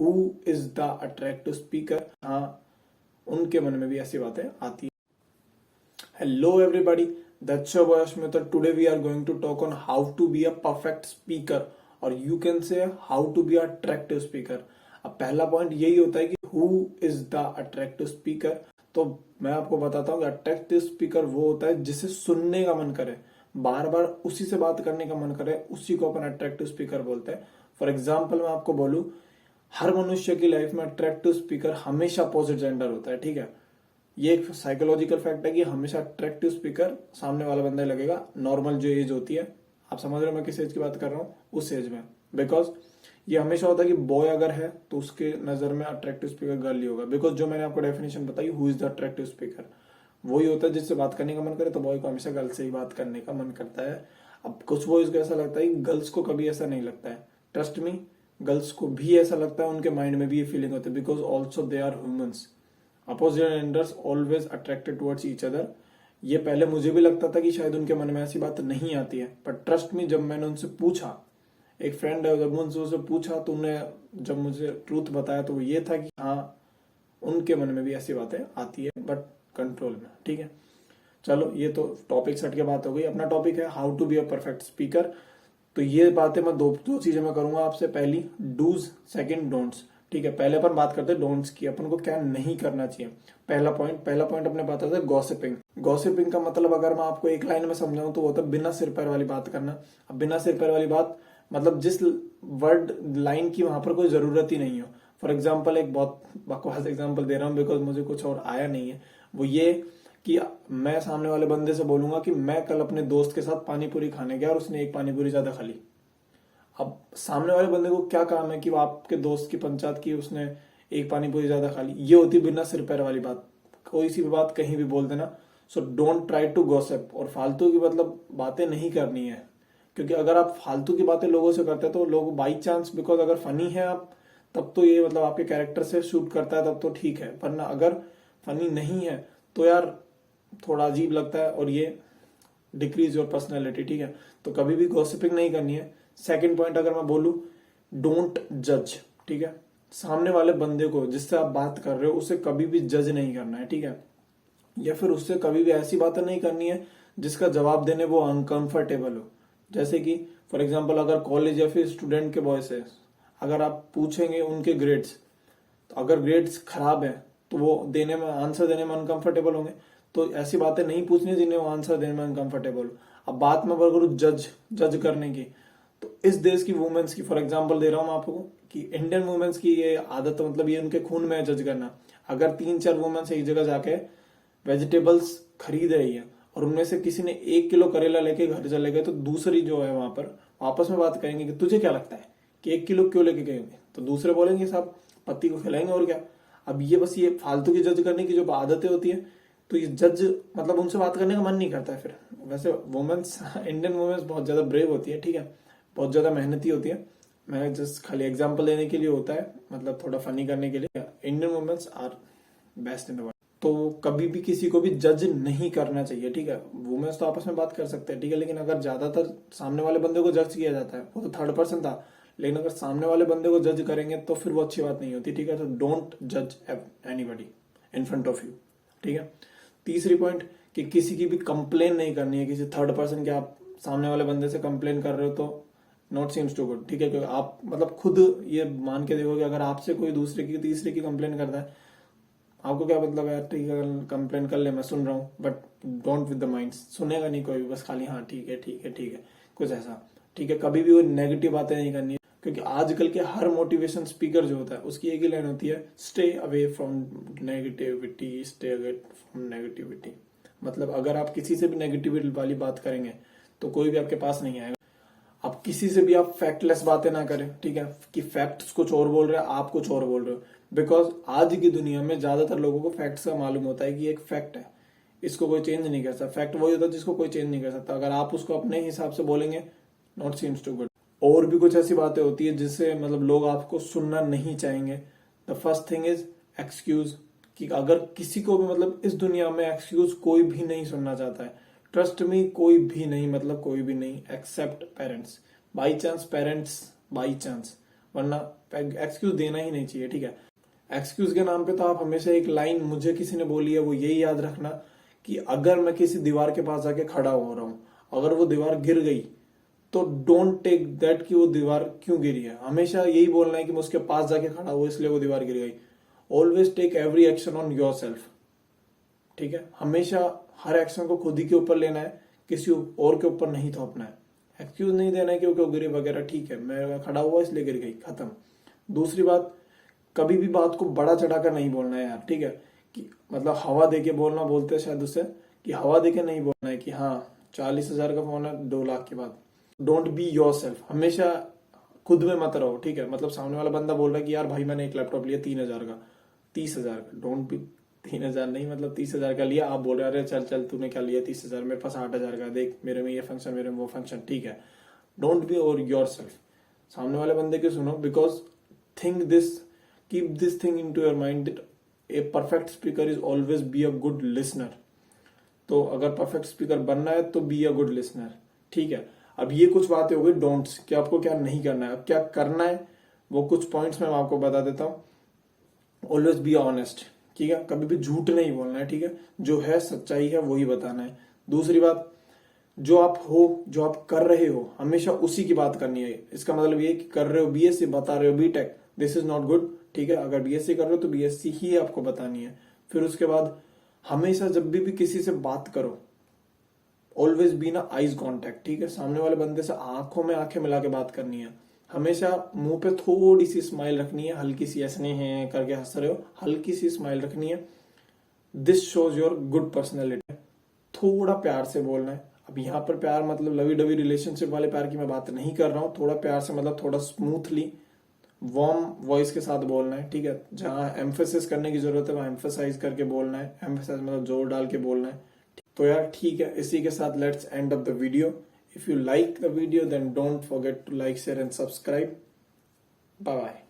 Who is the attractive speaker. हाँ, उनके मन में भी ऐसी बातें आती है। Hello everybody, that's your boy Ashmit. Today we are going to talk on how to be a perfect speaker, और you can say how to be a attractive speaker. अब पहला पॉइंट यही होता है कि who is the attractive speaker. तो मैं आपको बताता हूँ कि अट्रैक्टिव स्पीकर वो होता है जिसे सुनने का मन करे, बार बार उसी से बात करने का मन करे, उसी को अपन अट्रैक्टिव स्पीकर बोलते हैं। फॉर एग्जाम्पल मैं आपको बोलूं, हर मनुष्य की लाइफ में अट्रैक्टिव स्पीकर हमेशा अपोजिट जेंडर होता है। ठीक है, ये एक साइकोलॉजिकल फैक्ट है कि हमेशा अट्रैक्टिव स्पीकर सामने वाला बंदा लगेगा। नॉर्मल जो एज होती है, आप समझ रहे हो मैं किस एज की बात कर रहा हूँ, उस एज में। बिकॉज ये हमेशा होता है कि बॉय अगर है तो उसके नजर में अट्रैक्टिव स्पीकर गर्ल ही होगा। बिकॉज जो मैंने आपको डेफिनेशन बताई, who is the attractive speaker, वही होता है जिससे बात करने का मन करे। तो बॉय को हमेशा गर्ल से ही बात करने का मन करता है। अब कुछ बॉयज को ऐसा लगता है, गर्ल्स को कभी ऐसा नहीं लगता है। ट्रस्ट मी, गर्ल्स को भी ऐसा लगता है, उनके माइंड में भी ये फीलिंग होती है। Because also they are humans. Opposite genders always attracted towards each other. ये पहले मुझे भी लगता था कि शायद उनके मन में ऐसी बात नहीं आती है, पर ट्रस्ट मी, जब मैंने उनसे पूछा, एक फ्रेंड है, जब उनसे पूछा तो उन्होंने जब मुझे ट्रूथ बताया तो वो ये था कि हाँ, उनके मन में भी ऐसी बातें आती है, बट कंट्रोल में। ठीक है, चलो ये तो टॉपिक सेट की बात हो गई। अपना टॉपिक है how to be a perfect speaker. तो ये बातें मैं दो चीजें मैं करूंगा आपसे। पहली डूज, सेकंड डोंट्स। ठीक है, पहले अपन बात करते हैं डोंट्स की, अपन को क्या नहीं करना चाहिए। पहला पॉइंट अपने बात आता है गॉसिपिंग। गॉसिपिंग का मतलब अगर मैं आपको एक लाइन में समझाऊं तो वो होता है बिना सिर पैर वाली बात करना। अब बिना सिर पैर वाली बात मतलब जिस वर्ड लाइन की वहां पर कोई जरूरत ही नहीं हो। फॉर एग्जाम्पल, एक बहुत बकवास एग्जाम्पल दे रहा हूँ बिकॉज मुझे कुछ और आया नहीं है। वो ये कि मैं सामने वाले बंदे से बोलूंगा कि मैं कल अपने दोस्त के साथ पानी पूरी खाने गया और उसने एक पानी पूरी ज्यादा खा ली। अब सामने वाले बंदे को क्या काम है कि वो आपके दोस्त की पंचायत की, उसने एक पानी पूरी ज्यादा खा ली। ये होती बिना सिर पैर वाली बात। कोई सी भी बात कहीं भी बोल देना। So don't try to gossip. और फालतू की मतलब बातें नहीं करनी है, क्योंकि अगर आप फालतू की बातें लोगों से करते हैं तो लोग बाई चांस, बिकॉज अगर फनी है आप, तब तो ये मतलब आपके कैरेक्टर से शूट करता है, तब तो ठीक है। वरना अगर फनी नहीं है तो यार थोड़ा अजीब लगता है और ये डिक्रीज योर पर्सनैलिटी। ठीक है, तो कभी भी गॉसिपिंग नहीं करनी है। सेकंड पॉइंट अगर मैं बोलूं, डोंट जज। ठीक है, सामने वाले बंदे को जिससे आप बात कर रहे हो उसे कभी भी जज नहीं करना है। ठीक है, या फिर उससे कभी भी ऐसी बातें नहीं करनी है जिसका जवाब देने वो अनकंफर्टेबल हो। जैसे कि फॉर एग्जाम्पल, अगर कॉलेज या फिर स्टूडेंट के बॉय से अगर आप पूछेंगे उनके ग्रेड्स, तो अगर ग्रेड्स खराब है तो वो देने में, आंसर देने में अनकंफर्टेबल होंगे। तो ऐसी बातें नहीं पूछनी जिन्हें वो आंसर देने में अनकंफर्टेबल हो। अब बात में अगर जज करने की, तो इस देश की वुमेन्स की फॉर एग्जांपल दे रहा हूं मैं आपको कि इंडियन वुमेन्स की ये आदत, मतलब ये उनके खून में है जज करना। अगर 3-4 वुमेन्स एक जगह जाके वेजिटेबल्स खरीद रही है और उनमें से किसी ने 1 किलो करेला लेके घर चले गए, तो दूसरी जो है वहां पर आपस में बात करेंगे कि तुझे क्या लगता है कि 1 किलो क्यों लेके गए होंगे, तो दूसरे बोलेंगे साहब पति को खिलाएंगे और क्या। अब ये बस ये फालतू की जज करने की जो आदतें होती है, तो ये जज मतलब उनसे बात करने का मन नहीं करता है फिर। वैसे वुमेन्स, इंडियन वुमेन्स बहुत ज्यादा ब्रेव होती है। ठीक है, बहुत ज्यादा मेहनती होती है। मैं जस्ट खाली एग्जांपल देने के लिए होता है, मतलब थोड़ा फनी करने के लिए। Indian womens are best in the world. तो कभी भी किसी को भी जज नहीं करना चाहिए। ठीक है, वुमेन्स तो आपस में बात कर सकते हैं, ठीक है, लेकिन अगर ज्यादातर सामने वाले बंदे को जज किया जाता है, वो तो थर्ड पर्सन था, लेकिन अगर सामने वाले बंदे को जज करेंगे तो फिर वो अच्छी बात नहीं होती। ठीक है, तो डोंट जज anybody in front of you. ठीक है, तीसरी पॉइंट कि किसी की भी कंप्लेन नहीं करनी है किसी थर्ड पर्सन के। आप सामने वाले बंदे से कंप्लेन कर रहे हो तो नॉट सीम्स टू गुड। ठीक है, क्योंकि आप मतलब खुद ये मान के देखो कि अगर आपसे कोई दूसरे की तीसरे की कंप्लेन करता है, आपको क्या मतलब है, ठीक है कंप्लेन कर ले, मैं सुन रहा हूँ, but don't with the mind. सुनेगा नहीं कोई भी, बस खाली हाँ ठीक है ठीक है ठीक है, कुछ ऐसा। ठीक है, कभी भी वो नेगेटिव बातें नहीं करनी है, क्योंकि आजकल के हर मोटिवेशन स्पीकर जो होता है उसकी एक ही लाइन होती है, stay away from negativity, stay away from negativity. मतलब अगर आप किसी से भी नेगेटिविटी वाली बात करेंगे तो कोई भी आपके पास नहीं आएगा। अब किसी से भी आप फैक्टलेस बातें ना करें। ठीक है, कि फैक्ट्स कुछ और बोल रहे हैं, आप कुछ और बोल रहे हो। बिकॉज आज की दुनिया में ज्यादातर लोगों को फैक्ट्स का मालूम होता है कि एक फैक्ट है, इसको कोई चेंज नहीं कर सकता। फैक्ट वही होता है जिसको कोई चेंज नहीं कर सकता। अगर आप उसको अपने हिसाब से बोलेंगे, नॉट सीम्स टू गुड। और भी कुछ ऐसी बातें होती है जिससे मतलब लोग आपको सुनना नहीं चाहेंगे। The first thing is excuse, कि अगर किसी को भी मतलब इस दुनिया में एक्सक्यूज कोई भी नहीं सुनना चाहता है। ट्रस्ट मी, कोई भी नहीं, मतलब कोई भी नहीं, except parents. By chance parents, by chance वरना एक्सक्यूज देना ही नहीं चाहिए, ठीक है। एक्सक्यूज के नाम पे तो आप हमेशा एक लाइन मुझे किसी ने बोली है, वो यही याद रखना कि अगर मैं किसी दीवार के पास जाके खड़ा हो रहा हूं, अगर वो दीवार गिर गई तो डोंट टेक दैट कि वो दीवार क्यों गिरी है। हमेशा यही बोलना है कि मैं उसके पास जाके खड़ा हुआ इसलिए वो दीवार गिर गई। Always take every action on yourself, ठीक है। हमेशा हर एक्शन को खुद ही के ऊपर लेना है, किसी और के ऊपर नहीं थोपना है। एक्सक्यूज नहीं देना है कि वो क्यों गिरी वगैरह, ठीक है, मैं खड़ा हुआ इसलिए गिर गई, खत्म। दूसरी बात, कभी भी बात को बड़ा चढ़ाकर नहीं बोलना है यार, ठीक है। कि मतलब हवा देके बोलना बोलते हैं शायद उसे, कि हवा देके नहीं बोलना है कि हाँ 40,000 का फोन है 2 लाख के बाद। डोंट बी योर सेल्फ, हमेशा खुद में मत रहो, ठीक है। मतलब सामने वाला बंदा बोल रहा है कि यार भाई मैंने एक लैपटॉप लिया 3,000 का, 30,000 का, डोंट बी 3,000 नहीं, मतलब 30,000 का लिया, आप बोल रहे अरे चल चल तूने क्या लिया 30,000, मेरे पास 8,000 का, देख मेरे में ये फंक्शन, मेरे में वो फंक्शन, ठीक है। Don't be over yourself, सामने वाले बंदे की सुनो, because think this, keep this thing into your mind that a perfect speaker is always be a good listener. तो अगर परफेक्ट स्पीकर बनना है तो बी अ गुड लिसनर, ठीक है। अब ये कुछ बातें हो गई डोंट्स, कि आपको क्या नहीं करना है। अब क्या करना है वो कुछ पॉइंट्स में आपको बता देता हूं। ऑलवेज बी ऑनेस्ट, ठीक है, कभी भी झूठ नहीं बोलना है, ठीक है। जो है सच्चाई है वही बताना है। दूसरी बात, जो आप हो, जो आप कर रहे हो, हमेशा उसी की बात करनी है। इसका मतलब ये कि कर रहे हो बीएससी, बता रहे हो BTech, this is not good, ठीक है। अगर बीएससी कर रहे हो तो बीएससी ही आपको बतानी है। फिर उसके बाद हमेशा जब भी किसी से बात करो, ऑलवेज बी ना आईज कॉन्टेक्ट, ठीक है। सामने वाले बंदे से आंखों में आंखें मिला के बात करनी है। हमेशा मुंह पे थोड़ी सी स्माइल रखनी है, हल्की सी, ऐसे नहीं है करके हंस रहे हो, हल्की सी स्माइल रखनी है। This shows your good personality. थोड़ा प्यार से बोलना है। अब यहाँ पर प्यार मतलब लवी डवी रिलेशनशिप वाले प्यार की मैं बात नहीं कर रहा हूँ। थोड़ा प्यार से मतलब थोड़ा स्मूथली वार्म वॉइस के साथ बोलना है, ठीक है। जहां एम्फेसिस करने की जरूरत है वहां एम्फेसाइज करके बोलना है, एम्फेसाइज मतलब जोर डाल के बोलना है। तो यार ठीक है, इसी के साथ let's end up the video. If you like the video then don't forget to like, share and subscribe. Bye bye.